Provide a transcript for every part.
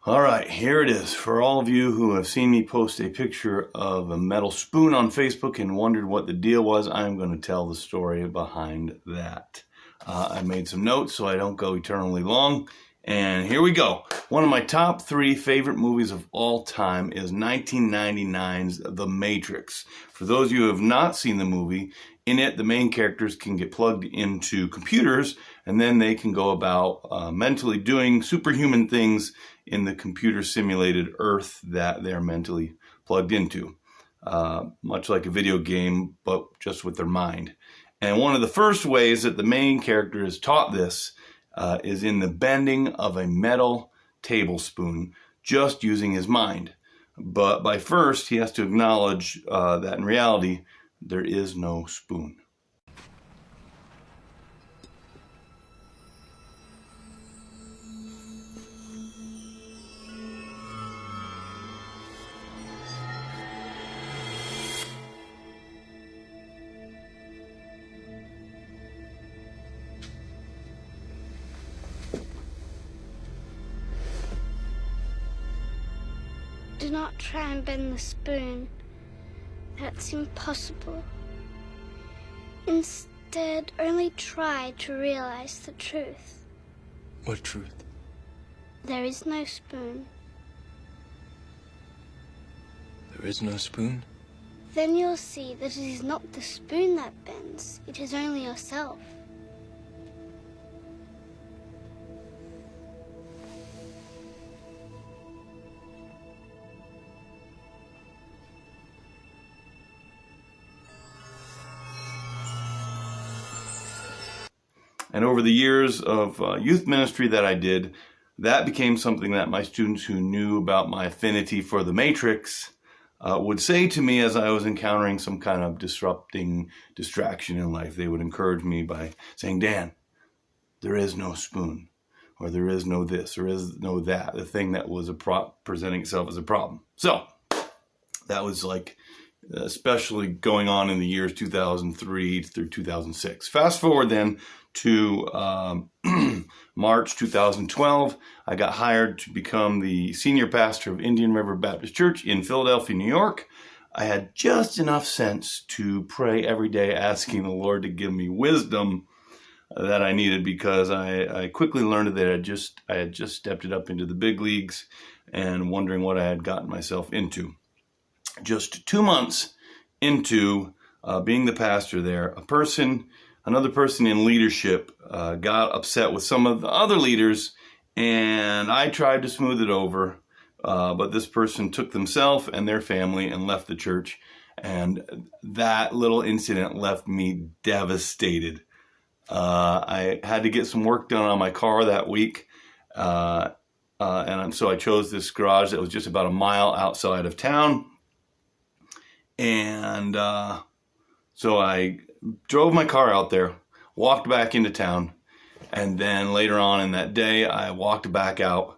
All right, here it is. For all of you who have seen me post a picture of a metal spoon on Facebook and wondered what the deal was, I'm going to tell the story behind that. I made some notes so I don't go eternally long. And here we go. One of my top 3 favorite movies of all time is 1999's The Matrix. For those of you who have not seen the movie, in it, the main characters can get plugged into computers, and then they can go about mentally doing superhuman things in the computer-simulated Earth that they're mentally plugged into. Much like a video game, but just with their mind. And one of the first ways that the main character is taught this is in the bending of a metal tablespoon, just using his mind. But by first, he has to acknowledge that in reality, there is no spoon. Do not try and bend the spoon. That's impossible. Instead, only try to realize the truth. What truth? There is no spoon. There is no spoon? Then you'll see that it is not the spoon that bends. It is only yourself. And over the years of youth ministry that I did, that became something that my students who knew about my affinity for the Matrix would say to me as I was encountering some kind of disrupting distraction in life. They would encourage me by saying, Dan, there is no spoon, or there is no this, or is no that, the thing that was presenting itself as a problem. So that was like especially going on in the years 2003 through 2006. Fast forward then to March 2012, I got hired to become the senior pastor of Indian River Baptist Church in Philadelphia, New York. I had just enough sense to pray every day, asking the Lord to give me wisdom that I needed, because I quickly learned that I had just stepped it up into the big leagues and wondering what I had gotten myself into. Just 2 months into being the pastor there, another person in leadership got upset with some of the other leaders, and I tried to smooth it over, but this person took themselves and their family and left the church, and that little incident left me devastated. I had to get some work done on my car that week, and so I chose this garage that was just about a mile outside of town. And so I drove my car out there, walked back into town, and then later on in that day, I walked back out.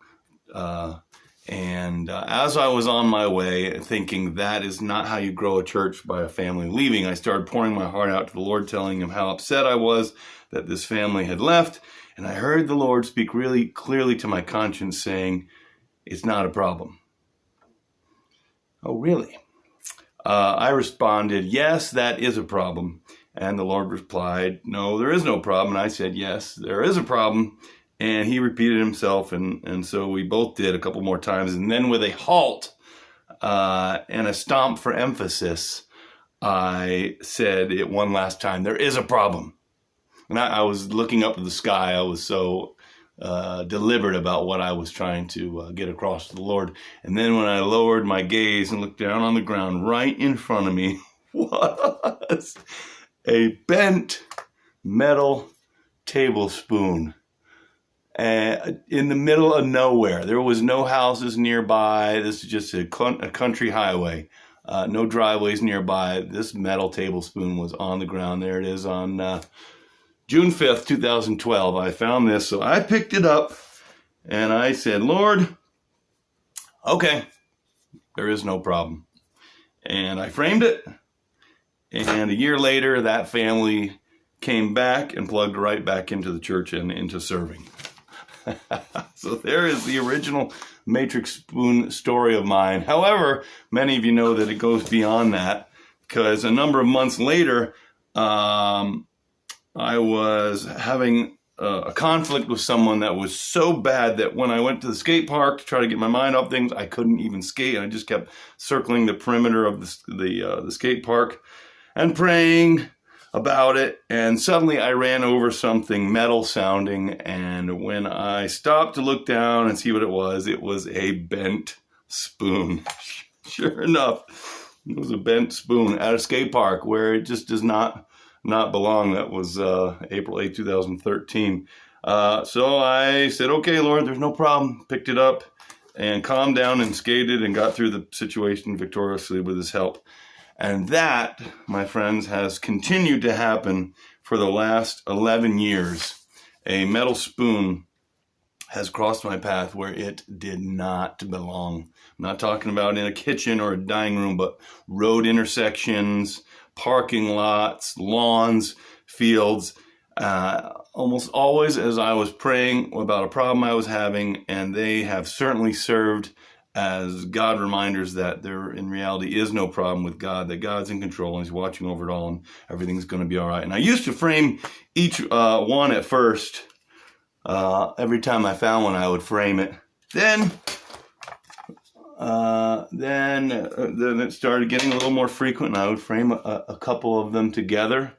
And as I was on my way, thinking that is not how you grow a church, by a family leaving, I started pouring my heart out to the Lord, telling him how upset I was that this family had left. And I heard the Lord speak really clearly to my conscience, saying, "It's not a problem." Oh, really? I responded, "Yes, that is a problem." And the Lord replied, "No, there is no problem." And I said, "Yes, there is a problem." And he repeated himself. And so we both did a couple more times. And then with a halt and a stomp for emphasis, I said it one last time, "There is a problem." And I was looking up to the sky. I was so deliberate about what I was trying to get across to the Lord. And then when I lowered my gaze and looked down on the ground, right in front of me was a bent metal tablespoon in the middle of nowhere. There was no houses nearby. This is just a country highway. No driveways nearby. This metal tablespoon was on the ground. There it is on June 5th, 2012, I found this. So I picked it up and I said, "Lord, okay, there is no problem." And I framed it. And a year later, that family came back and plugged right back into the church and into serving. So there is the original matrix spoon story of mine. However, many of you know that it goes beyond that, because a number of months later, I was having a conflict with someone that was so bad that when I went to the skate park to try to get my mind off things, I couldn't even skate. I just kept circling the perimeter of the skate park and praying about it. And suddenly I ran over something metal sounding. And when I stopped to look down and see what it was a bent spoon. Sure enough, it was a bent spoon at a skate park where it just does not belong. That was April 8, 2013. So I said, okay, Lord, there's no problem. Picked it up and calmed down and skated and got through the situation victoriously with his help. And that, my friends, has continued to happen for the last 11 years. A metal spoon has crossed my path where it did not belong. I'm not talking about in a kitchen or a dining room, but road intersections, parking lots, lawns, fields. Almost always as I was praying about a problem I was having, and they have certainly served as God reminders that there in reality is no problem with God, that God's in control and he's watching over it all and everything's going to be all right. And I used to frame each one at first. Every time I found one, I would frame it. Then it started getting a little more frequent, and I would frame a couple of them together,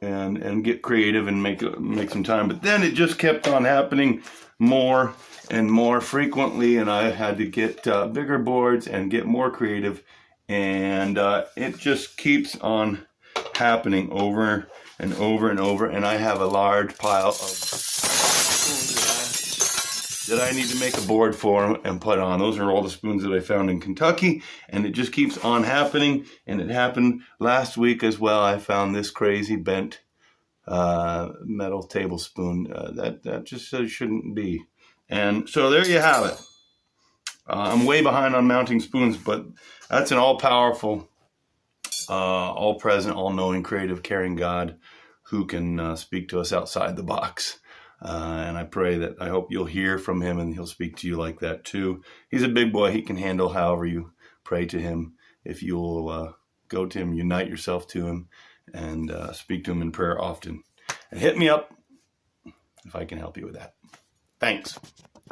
and get creative and make some time. But then it just kept on happening more and more frequently, and I had to get bigger boards and get more creative, and it just keeps on happening over and over and over. And I have a large pile of spoons that I need to make a board for and put on. Those are all the spoons that I found in Kentucky, and it just keeps on happening. And it happened last week as well. I found this crazy bent metal tablespoon that just shouldn't be. And so there you have it. I'm way behind on mounting spoons, but that's an all-powerful, all-present, all-knowing, creative, caring God who can speak to us outside the box. And I pray that I hope you'll hear from him and he'll speak to you like that too. He's a big boy. He can handle however you pray to him. If you'll go to him, unite yourself to him, and speak to him in prayer often. And hit me up if I can help you with that. Thanks.